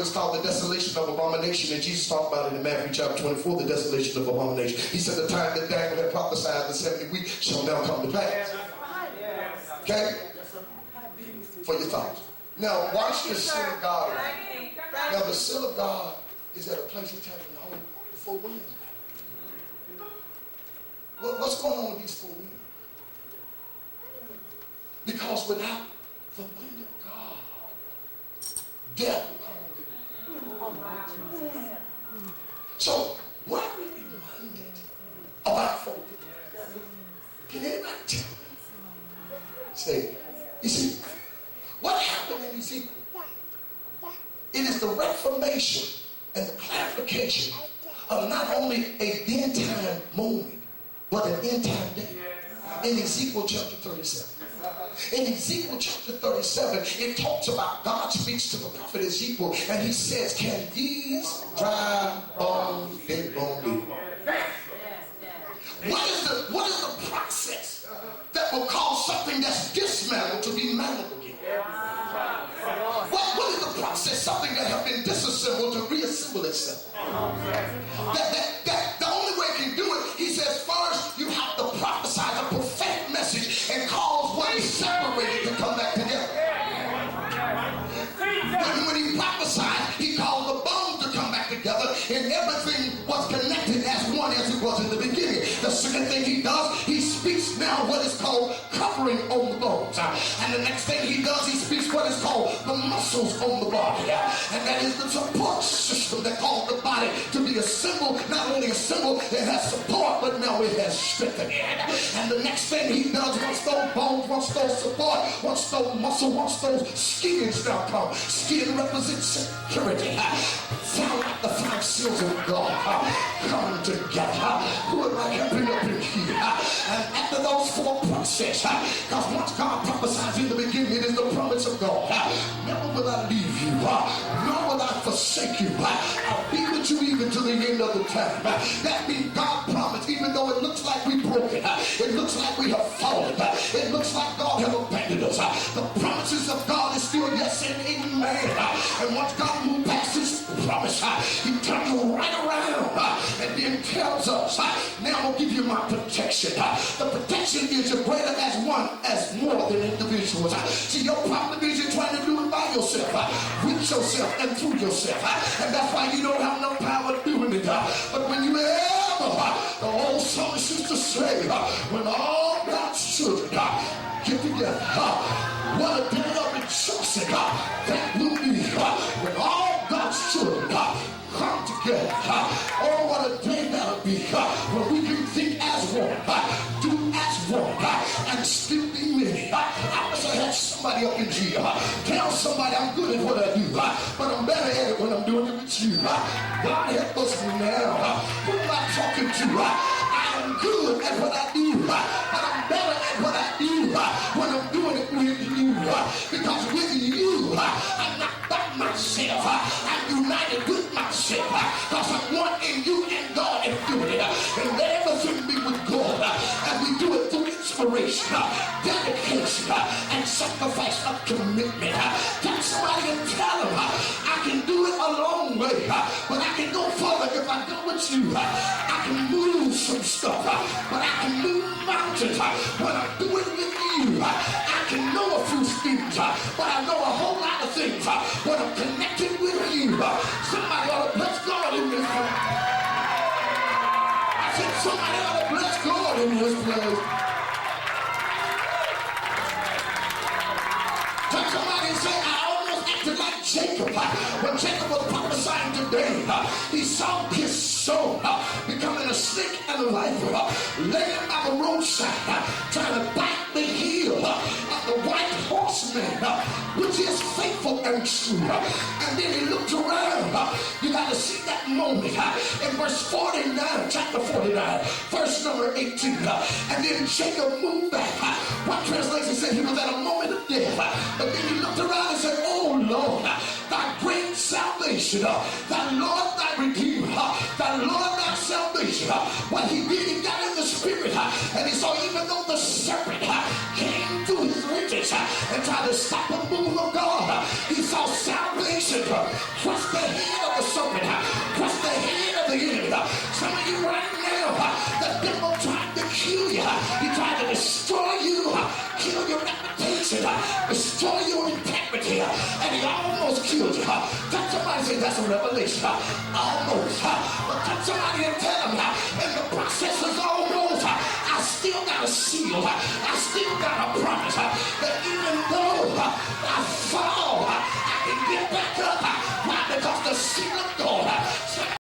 is called the desolation of abomination, and Jesus talked about it in Matthew chapter 24, the desolation of abomination. He said the time that Daniel had prophesied, the 70 weeks shall now come to pass. Okay? For your thoughts. Now, watch the seal of God. Now, the seal of God is at a place of time in the whole four winds. What's going on with these four winds? Because without the wind of God, death will come. So, why are we reminded about four winds? Can anybody tell me? Say, you see, what happened in Ezekiel? It is the reformation and the clarification of not only a end time moment, but an end time day. In Ezekiel chapter 37. In Ezekiel chapter 37, it talks about God speaks to the prophet Ezekiel, and he says, can these dry bones and bone live? What is the process that will cause something that's dismantled to be mantled again? What is the process? Something that has been disassembled to reassemble itself. The only way it can do it, he says, first you have to prophesy the prophetic message and cause what is separated to come back together. When he prophesied, he caused the bones to come back together, and everything was connected as one as it was in the beginning. The second thing he does, he speaks now what is called covering on the bones. And the next thing he does, he speaks what is called the muscles on the body. And that is the support system that calls the body to be a symbol. Not only a symbol, it has support, but now it has strength again. And the next thing he does, once those bones, once those support, once those muscles, once those skins now come. Skin represents security. Sound like the five seals of God come together. Who am I helping up in here? And after those four processes, because once God prophesies in the beginning, it is the promise of God. Never will I leave you, nor will I forsake you. I'll be with you even to the end of the time. That means God promised, even though it looks like we're broken, it looks like we have fallen, it looks like God has abandoned us. The promises of God is still yes and amen. And once God moves past his promise, he turns right around and then tells us, now I'm going to give you my protection. The protection is you're greater as one, as more than individuals. See, your problem is you're trying to do it by yourself, with yourself and through yourself. And that's why you don't have no power doing it. But when you ever, the old psalmist used to say, when all God's children get together, what a day of rejoicing that will be. When all God's children come together, oh, what a day that'll be. When we can think as one, do as one, and still be many. I wish I had somebody up in here. Tell somebody I'm good at what I do, but I'm better at it when I'm doing it with you. God help us now. Who am I talking to? I'm good at what I do, but I'm better at what I do when I'm doing it with you. Because with you, I'm not by myself. I'm united with myself. Because I'm one in you and God is doing it. And let everything be with God. And we do it through inspiration, dedication, and sacrifice of commitment. Tell somebody and tell them, I can do it a long way, but I can go further if I go with you. I can move some stuff, but I can move mountains when I do it with you. I can know a few things, but I know a whole lot of things when I'm connected with you. Somebody ought to bless God in this place. I said somebody ought to bless God in this place. Tell somebody and say, I almost acted like Jacob. When Jacob was prophesying today, he saw his soul becoming a snake and a viper, laying by the roadside, trying to bite the heel of the white horseman, which is faithful and true. And then he looked around. You got to see that moment in verse 49, chapter 49, verse number 18. And then Jacob moved back. One translation said he was at a moment of death. But then he looked around and said, oh Lord, thy great salvation, thy Lord, thy Redeemer, thy Lord, thy salvation. What he did, he got in the spirit, and he saw even though the serpent came through his riches and tried to stop the move of God, he saw salvation. Trust that kill you. He tried to destroy you, kill your reputation, destroy your integrity, and he almost killed you. Touch somebody and say, that's a revelation. Almost. But touch somebody and tell them, and the process is almost. I still got a seal. I still got a promise that even though I